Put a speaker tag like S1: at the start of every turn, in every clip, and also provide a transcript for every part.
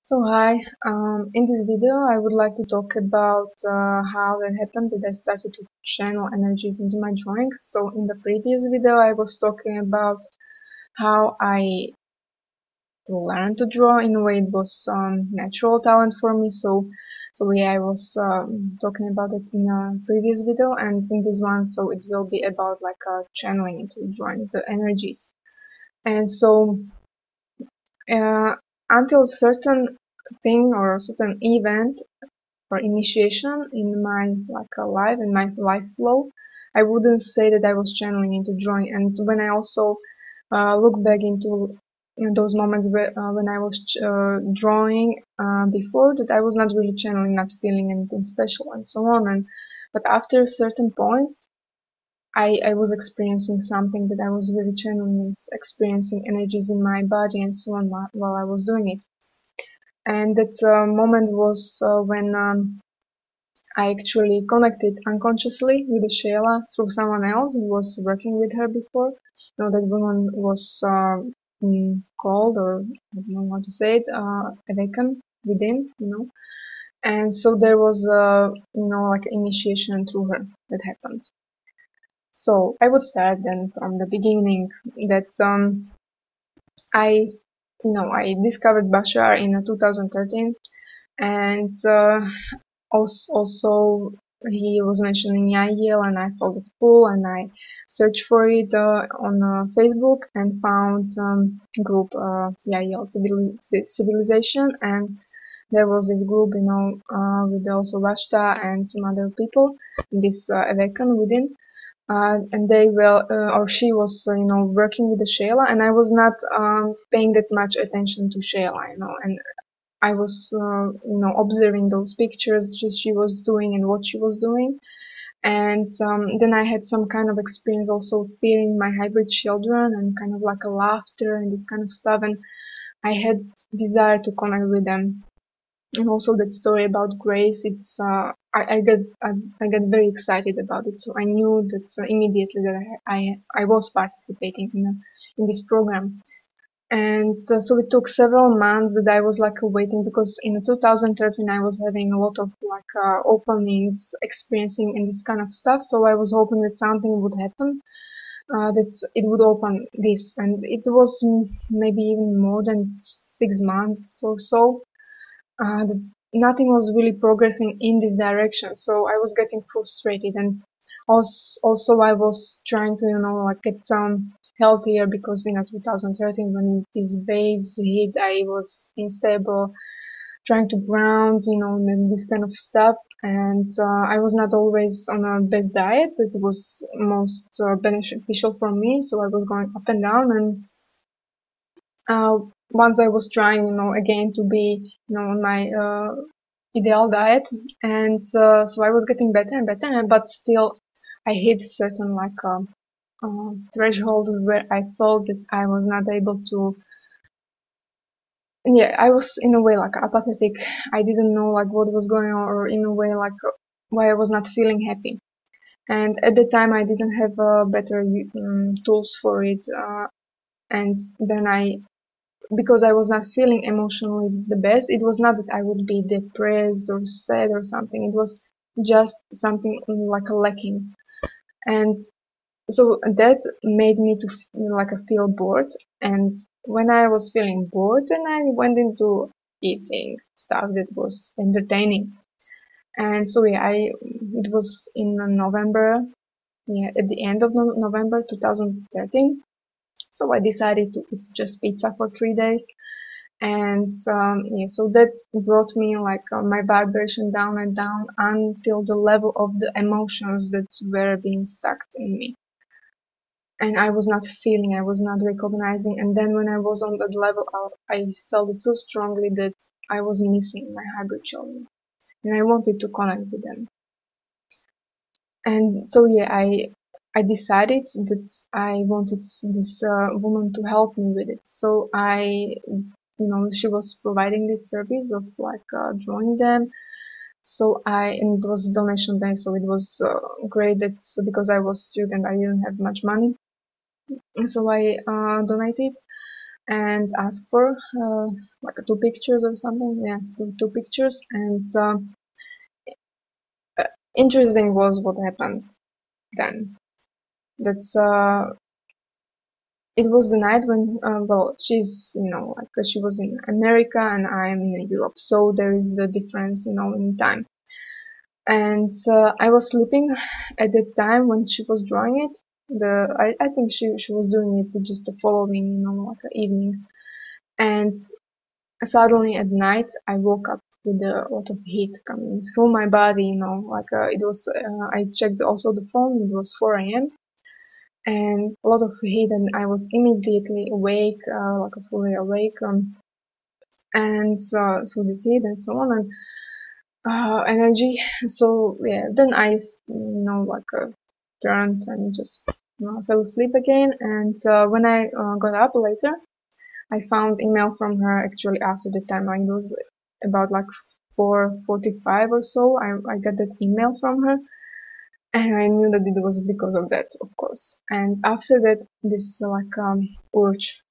S1: So hi, in this video I would like to talk about how it happened that I started to channel energies into my drawings. So in the previous video I was talking about how I learned to draw. In a way it was natural talent for me. So yeah, I was talking about it in a previous video, and in this one so it will be about like channeling into drawing the energies. And so until certain thing or a certain event or initiation in my life, in my life flow, I wouldn't say that I was channeling into drawing. And when I also look back into those moments when I was drawing before that, I was not really channeling, not feeling anything special and so on. But after certain points I was experiencing something that I was really channeling, experiencing energies in my body and so on while I was doing it. And that moment was when I actually connected unconsciously with Shayla through someone else who was working with her before. That woman was called, or I don't know how to say it, awakened within. And so there was like initiation through her that happened. So I would start then from the beginning that I I discovered Bashar in 2013, and also he was mentioned in YahYel, and I followed the school and I searched for it on Facebook and found group YahYel Civilization, and there was this group with also Rashta and some other people, this awaken within. And they will, or she was, working with the Shayla, and I was not paying that much attention to Shayla, and I was, observing those pictures she was doing and what she was doing. And then I had some kind of experience also feeling my hybrid children and kind of like a laughter and this kind of stuff, and I had desire to connect with them. And also that story about Grace, it's I get very excited about it. So I knew that immediately that I was participating in this program. And so it took several months that I was like waiting, because in 2013 I was having a lot of like openings, experiencing and this kind of stuff. So I was hoping that something would happen, that it would open this, and it was maybe even more than 6 months or so. That nothing was really progressing in this direction. So I was getting frustrated, and also I was trying to, like get healthier, because in 2013 when these waves hit, I was unstable, trying to ground, and this kind of stuff. And I was not always on a best diet that was most beneficial for me. So I was going up and down, and once I was trying, again to be, on my ideal diet, and so I was getting better and better, but still I hit certain like threshold where I felt that I was not able to. Yeah, I was in a way like apathetic. I didn't know like what was going on, or in a way like why I was not feeling happy. And at the time I didn't have better tools for it, and then because I was not feeling emotionally the best, it was not that I would be depressed or sad or something. It was just something like a lacking. And so that made me to feel bored. And when I was feeling bored, then I went into eating stuff that was entertaining. And so yeah, it was in November, yeah, at the end of November 2013. So I decided to eat just pizza for 3 days. And yeah, so that brought me like my vibration down and down until the level of the emotions that were being stuck in me, and I was not feeling, I was not recognizing. And then when I was on that level, I felt it so strongly that I was missing my hybrid children, and I wanted to connect with them. And so yeah, I decided that I wanted this woman to help me with it. So she was providing this service of like drawing them. So and it was donation based, so it was great that, because I was student, I didn't have much money, so I donated. and ask for like 2 pictures or something. Yeah, two pictures. And interesting was what happened then. That's it was the night when well, she's, like she was in America and I'm in Europe, so there is the difference, in time. And I was sleeping at that time when she was drawing it. I think she was doing it just the following, like evening. And suddenly at night I woke up with a lot of heat coming through my body, like it was. I checked also the phone. It was 4 a.m. and a lot of heat, and I was immediately awake, like fully awake, and so this heat and so on, and energy. So yeah, then I, like turned and just fell asleep again. And when I got up later, I found email from her actually after the time. Like it was about like 4:45 or so. I got that email from her, and I knew that it was because of that, of course. And after that, this like urge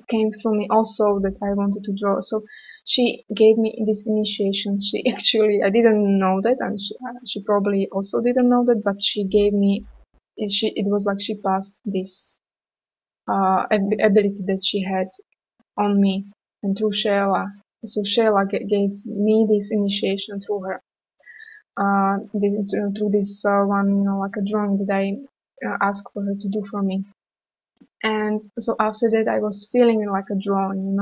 S1: came through me also that I wanted to draw. So she gave me this initiation. She actually, I didn't know that, and she probably also didn't know that, but she gave me. It was like she passed this ability that she had on me and through Shayla. So Shayla gave me this initiation through her. Through this one, like a drawing that I asked for her to do for me. And so after that, I was feeling like a drawing,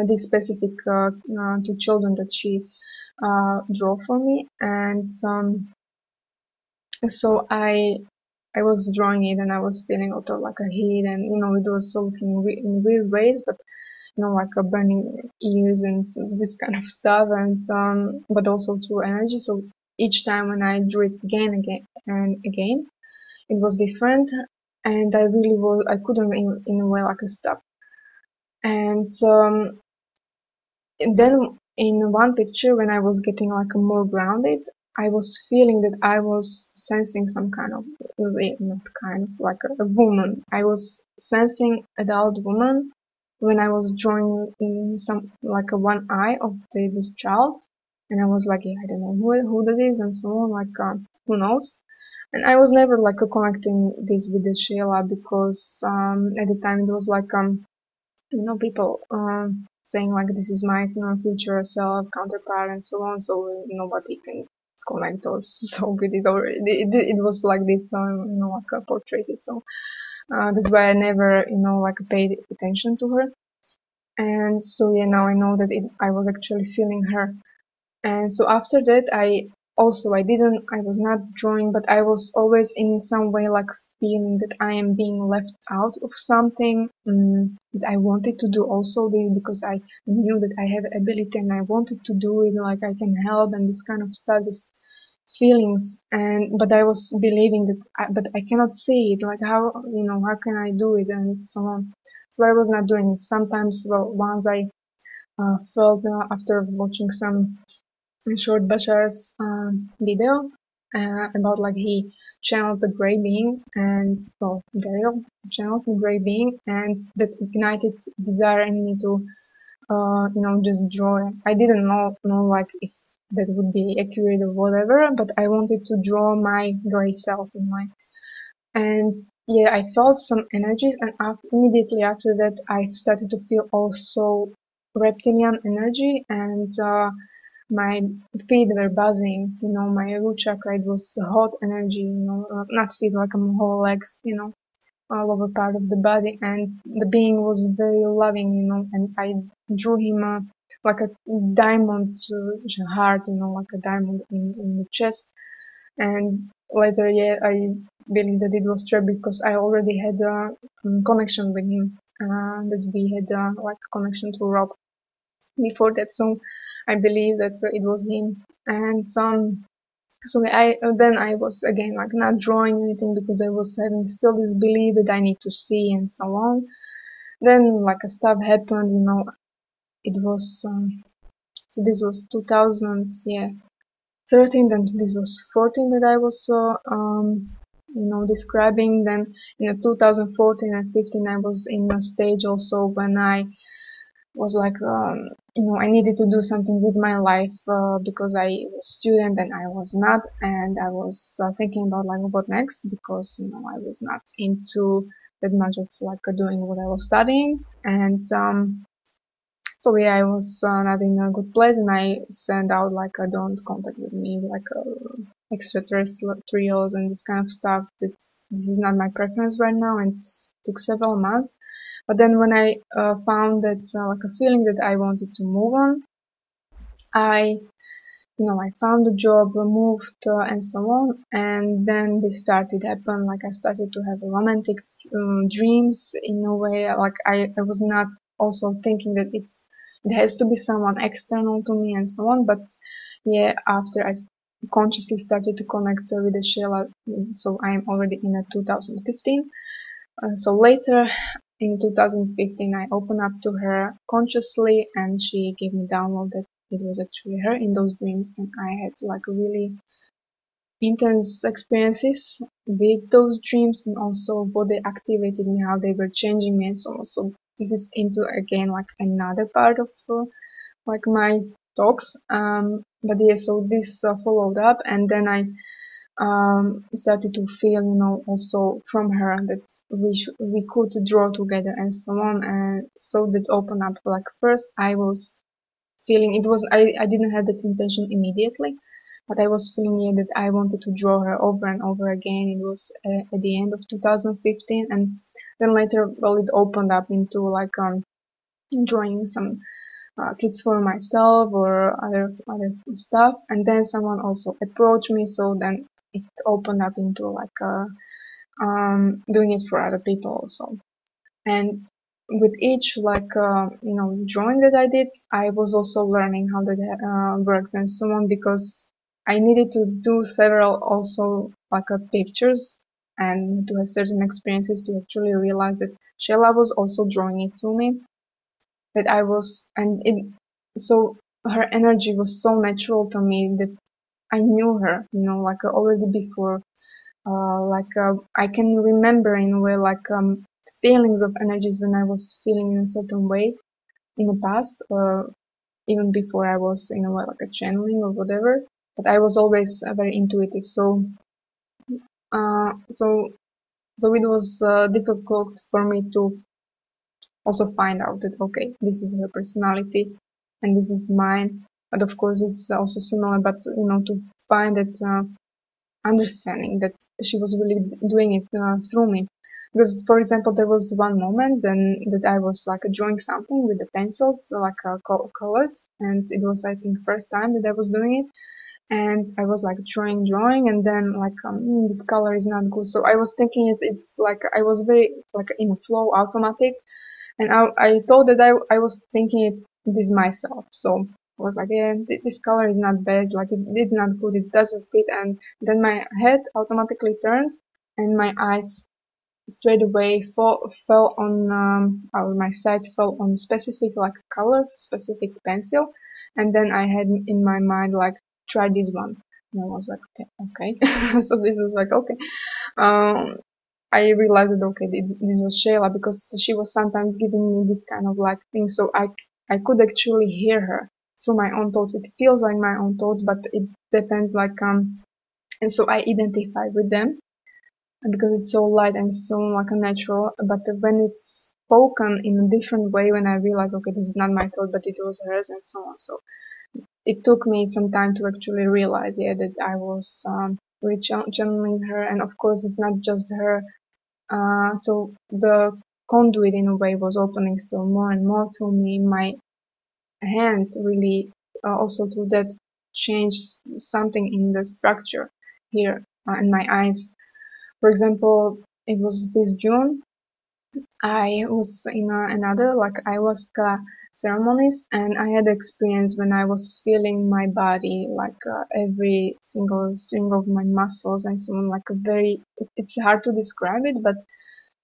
S1: this specific two children that she drew for me. And so I was drawing it, and I was feeling out of like a heat, and it was so looking in weird ways, but like a burning ears and this kind of stuff, and but also through energy. So each time when I drew it again and again, it was different, and I couldn't in a way like stop. And then in one picture, when I was getting like more grounded, I was feeling that I was sensing some kind of, not kind of, like a woman. I was sensing adult woman when I was drawing in some, like a one eye of this child. And I was like, yeah, I don't know who that is and so on, like, who knows? And I was never like connecting this with the Shayla because, at the time it was like, people saying like this is my future self counterpart and so on, so nobody can comment or so with it already. It was like this, like portrayed. So that's why I never, like paid attention to her. And so yeah, now I know that I was actually feeling her. And so after that, I was not drawing, but I was always in some way like feeling that I am being left out of something. That I wanted to do also this because I knew that I have ability and I wanted to do it, like I can help and this kind of stuff, this feelings. But I was believing that, but I cannot see it. Like how can I do it and so on. So I was not doing it. Sometimes, well, once I felt after watching some short Bashar's video about like he channeled the gray being, and well, Daryl channeled the gray being, and that ignited desire in me to just draw. I didn't know like if that would be accurate or whatever, but I wanted to draw my gray self in my. And yeah, I felt some energies, and immediately after that I started to feel also reptilian energy, and my feet were buzzing, my root chakra, it was hot energy, not feet, like my whole legs, all over part of the body, and the being was very loving, and I drew him like a diamond heart, like a diamond in the chest. And later, yeah, I believe that it was true because I already had a connection with him, that we had like a connection to Rob before that, so I believe that it was him. And so I then I was again like not drawing anything because I was having still this belief that I need to see and so on. Then like a stuff happened, it was so this was 2000, yeah, 13, and this was 14 that I was describing. Then in 2014 and 15, I was in a stage also when I was like, I needed to do something with my life, because I was student and I was not, and I was thinking about like what next, because I was not into that much of like doing what I was studying. And so yeah, I was not in a good place, and I sent out like, don't contact with me, like extraterrestrials and this kind of stuff. This is not my preference right now, and it took several months. But then when I found that like a feeling that I wanted to move on, I I found a job, moved, and so on. And then this started happen. Like I started to have romantic dreams in a way. Like I was not also thinking that it has to be someone external to me and so on. But yeah, after I consciously started to connect with the Shayla, so I am already in 2015. So later in 2015, I opened up to her consciously, and she gave me download that it was actually her in those dreams, and I had like really intense experiences with those dreams, and also what they activated me, how they were changing me, and so on. So this is into again like another part of like my talks. But yeah, so this followed up, and then I started to feel, also from her that we could draw together and so on. And so that opened up. Like first I was feeling it was, I didn't have that intention immediately, but I was feeling, yeah, that I wanted to draw her over and over again. It was at the end of 2015, and then later, well, it opened up into like drawing some kids for myself or other stuff. And then someone also approached me, so then it opened up into like doing it for other people also. And with each like drawing that I did, I was also learning how that works and so on, because I needed to do several also like pictures and to have certain experiences to actually realize that Shayla was also drawing it to me, that I was, and it, so her energy was so natural to me that I knew her, like already before. I can remember in a way like feelings of energies when I was feeling in a certain way in the past, or even before I was in a way like a channeling or whatever. But I was always very intuitive, so uh, so so it was difficult for me to also find out that okay, this is her personality and this is mine. But of course, it's also similar. But to find that understanding that she was really doing it through me. Because, for example, there was one moment then that I was like drawing something with the pencils, like colored, and it was, I think, first time that I was doing it. And I was like drawing, and then like this color is not good. So I was thinking it's like I was very like in flow, automatic, and I thought that I was thinking this myself. So I was like, yeah, this color is not bad, like it's not good, it doesn't fit. And then my head automatically turned, and my eyes straight away fell on, or my sights fell on specific like color, specific pencil. And then I had in my mind like, try this one. And I was like, okay. So this is like, okay. Um, I realized that okay, this was Shayla, because she was sometimes giving me this kind of like thing, so I could actually hear her through my own thoughts. It feels like my own thoughts, but it depends like and so I identify with them because it's so light and so like a natural. But when it's spoken in a different way, when I realize okay, this is not my thought, but it was hers and so on. So it took me some time to actually realize, yeah, that I was really channeling her, and of course it's not just her. So the conduit in a way was opening still more and more through me. My hand really also through that changed something in the structure here in my eyes. For example, it was this June. I was in another like ayahuasca ceremonies, and I had experience when I was feeling my body, like every single string of my muscles and so on, like a very, it's hard to describe it, but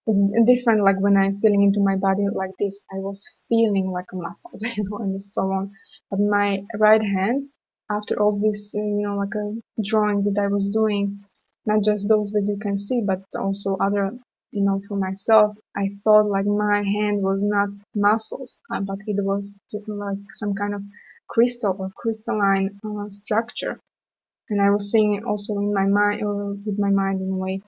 S1: it's different. Like when I'm feeling into my body like this, I was feeling like muscles, and so on. But my right hand, after all these, like drawings that I was doing, not just those that you can see, but also other, for myself, I thought like my hand was not muscles, but it was like some kind of crystal or crystalline structure. And I was seeing it also in my mind, or with my mind in a way.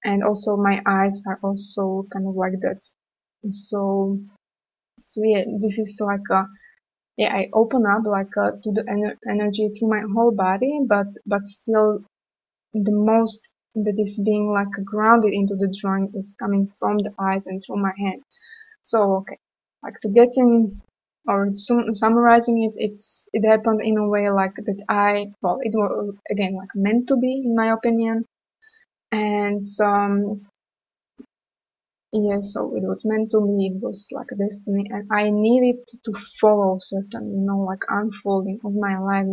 S1: And also my eyes are also kind of like that. So, yeah, this is like I open up like to the energy through my whole body, but still the most that is being like grounded into the drawing is coming from the eyes and through my hand. So okay, like to get in or summarizing it, it happened in a way like that it was again like meant to be in my opinion, and yes, so it was meant to be, it was like a destiny, and I needed to follow certain, like unfolding of my life,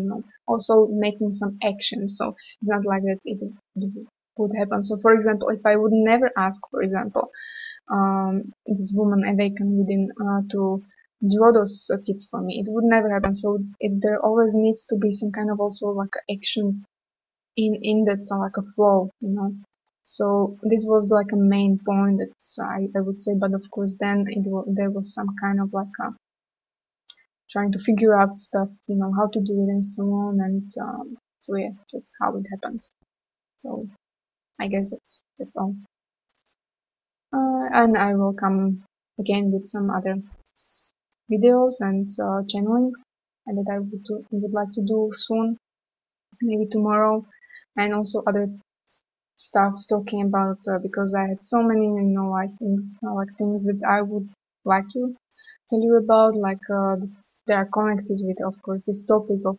S1: also making some actions. So it's not like that it would happen. So for example, if I would never ask, for example, this woman awakened within to draw those kids for me, it would never happen. So there always needs to be some kind of also like action in that like a flow, So this was like a main point that I would say, but of course then there was some kind of like trying to figure out stuff, how to do it and so on, and so yeah, that's how it happened. So I guess that's all. And I will come again with some other videos and channeling and that I would like to do soon, maybe tomorrow, and also other stuff talking about because I had so many like things that I would like to tell you about, like they are connected with, of course, this topic of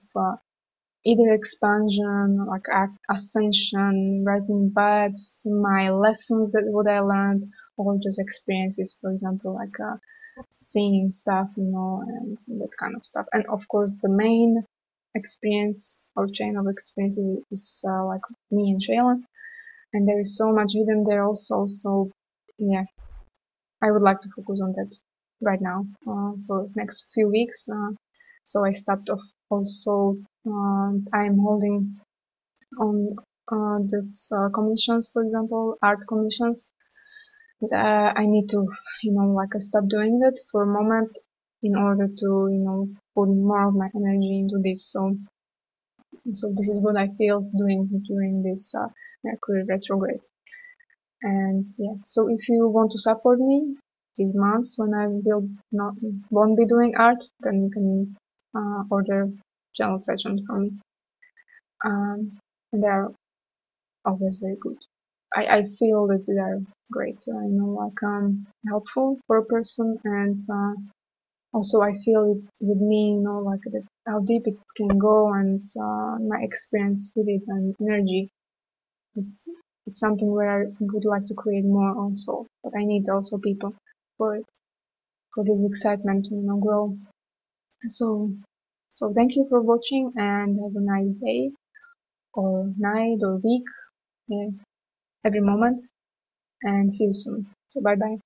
S1: either expansion, like ascension, rising vibes, my lessons, that what I learned, or just experiences, for example, like seeing stuff, and that kind of stuff. And of course, the main experience or chain of experiences is like me and Shayla, and there is so much hidden there also. So yeah, I would like to focus on that right now for next few weeks. So I stopped off also. I'm holding on that commissions, for example, art commissions. But I need to, like stop doing that for a moment in order to, put more of my energy into this. So this is what I feel doing during this Mercury retrograde. And yeah, so if you want to support me these months when I won't be doing art, then you can order channel sessions from me. And they are always very good. I feel that they are great. Like helpful for a person, and also I feel it with me, like that how deep it can go, and my experience with it and energy. It's something where I would like to create more also, but I need also people for it, for this excitement to grow. So thank you for watching and have a nice day or night or week, yeah, every moment, and see you soon. So bye bye.